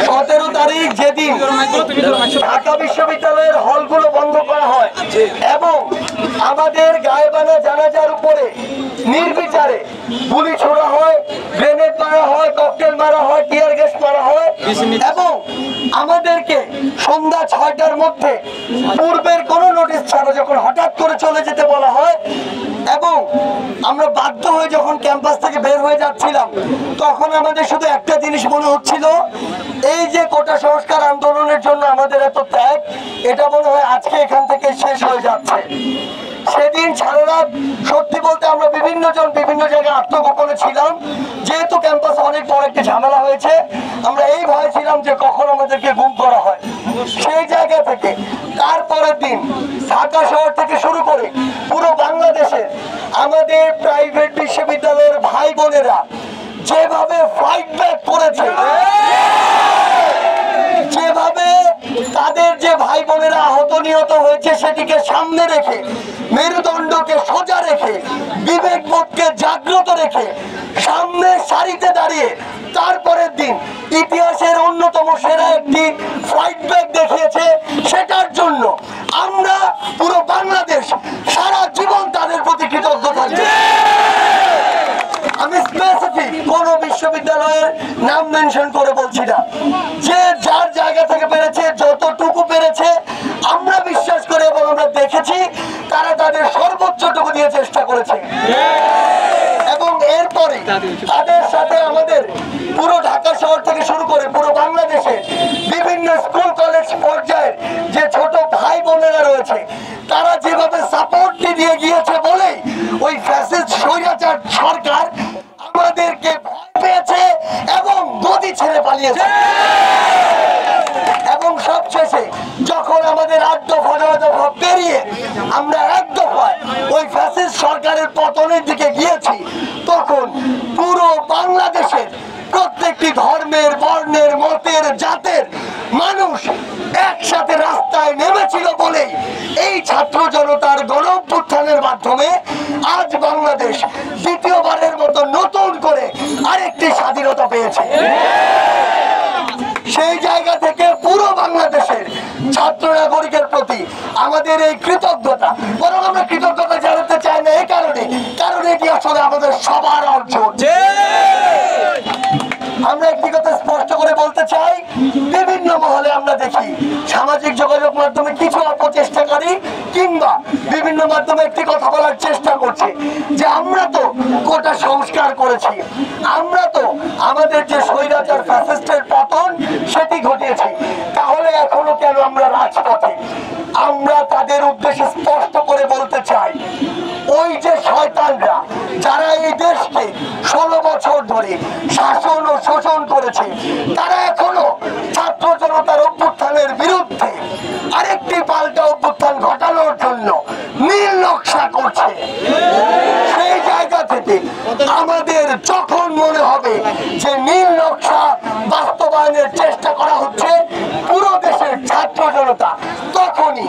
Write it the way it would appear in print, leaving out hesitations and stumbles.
17 তারিখ যেদিন ঢাকা বিশ্ববিদ্যালয়ের হলগুলো বন্ধ করা হয় এবং আমাদের গায়েবানা জানাজার উপরে নির্বিচারে গুলি ছোড়া হয়, গ্রেনেড মারা হয়, ককটেল মারা হয়, টিয়ার গ্যাস মারা হয় এবং আমাদেরকে সন্ধ্যা 6টার মধ্যে পূর্বের কোনো নোটিশ ছাড়া যখন হঠাৎ করে চলে যেতে বলা হয় এবং আমরা বাধ্য হয়ে যখন ক্যাম্পাস থেকে বের হয়ে যাচ্ছিলাম তখন আমাদের শুধু একটা জিনিস মনে হচ্ছিল, এই যে কোটা সংস্কার আন্দোলনের জন্য আমাদের এত ত্যাগ, এটা মনে হয় আজকে এখান থেকে শেষ হয়ে যাচ্ছে। সেদিন সারা রাত সত্যি বলতে আমরা বিভিন্ন জায়গায় আত্মগোপনে ছিলাম, যেহেতু ক্যাম্পাসে অনেক বড় একটি ঝামেলা হয়েছে। আমরা এই ভয় ছিলাম যে কখন আমাদেরকে গুম করা হয়। সেই জায়গা থেকে তারপরের দিন ঢাকা শহর থেকে শুরু করে পুরো বাংলাদেশে আমাদের প্রাইভেট বিশ্ববিদ্যালয়ের ভাই বোনেরা যেভাবে ফাইট ব্যাক করেছে, যেভাবে তাদের যে ভাই বোনেরা আহত নিহত হয়েছে সেটিকে সামনে রেখে, মেরুদণ্ডকে সোজা রেখে, বিবেকবোধকে জাগ্রত রেখে সামনে সারিতে দাঁড়িয়ে তারপরের দিন ইতিহাসের অন্যতম সেরা একটি ফাইট ব্যাক দেখিয়েছে। সেটার জন্য আমরা পুরো বাংলাদেশ সারা জীবন তাদের প্রতি কৃতজ্ঞ থাকবে। আমি স্পেসিফিক কোন বিশ্ববিদ্যালয়ের নাম মেনশন করে বলছি না, যে যার জায়গা থেকে পেরেছে, যতটুকু পেরেছে আমরা বিশ্বাস করে এবং আমরা দেখেছি তারা তাদের সর্বোচ্চটুকু দিয়ে চেষ্টা করেছে এবং এরপরে তাদের সাথে আমাদের পুরো ঢাকা শহর থেকে শুরু করে পুরো বাংলাদেশে বিভিন্ন স্কুল কলেজ পর্যায়ের যে ছোট ভাই বোনেরা রয়েছে তারা যেভাবে সাপোর্ট দিয়ে গিয়েছে বলেই ওই ফ্যাসিস্ট স্বৈরাচার সরকার আমাদেরকে ভয় পেয়েছে এবং গদি ছেড়ে পালিয়েছে। এবং সবশেষে যখন আমাদের 8 দফা 9 দফা পেরিয়ে আমরা 1 দফায় ওই ফ্যাসিস্ট সরকারের পতনের দিকে গিয়েছি, তখন পুরো বাংলাদেশের প্রত্যেকটি ধর্মের, বর্ণের, মতের, জাতের মানুষ একসাথে রাস্তায় নেমেছিল বলেই এই ছাত্র জনতার গণ অভ্যুত্থানের মাধ্যমে আজ বাংলাদেশ দ্বিতীয়বারের মতো নতুন করে আরেকটি স্বাধীনতা পেয়েছে। সেই জায়গা থেকে পুরো বাংলাদেশের ছাত্র নাগরিকের প্রতি আমাদের এই কৃতজ্ঞতা, বরং আমরা কৃতজ্ঞতা জানাতে চাই না এই কারণে, কারণ এটি আসলে আমাদের সবার অর্জন। আমরা একটি কথা স্পষ্ট করে বলতে চাই, বিভিন্ন মহলে আমরা দেখি সামাজিক যোগাযোগ মাধ্যমে কিছু অপচেষ্টাকারী কিংবা বিভিন্ন মাধ্যমে একটি কথা বলার চেষ্টা করছে যে আমরা তো কোটা সংস্কার করেছি, আমরা তো আমাদের যে স্বৈরাচার ফ্যাসিস্টের পতন সেটি ঘটিয়েছি, তাহলে এখনো কেন আমরা রাজপথে? আমরা তাদের উদ্দেশ্যে স্পষ্ট করে বলতে চাই, ওই যে শয়তানরা যারা এই দেশকে 16 বছর ধরে শাসন ও শোষণ করেছে, তারা এখনো ছাত্র জনতার অভ্যুত্থানের বিরুদ্ধে আরেকটি পাল্টা অভ্যুত্থান ঘটানোর জন্য নীল নকশা করছে। সেই জায়গা থেকে আমাদের যখন মনে হবে যে নীল নকশা বাস্তবায়নের চেষ্টা করা হচ্ছে পুরো দেশের ছাত্র জনতা, তখনই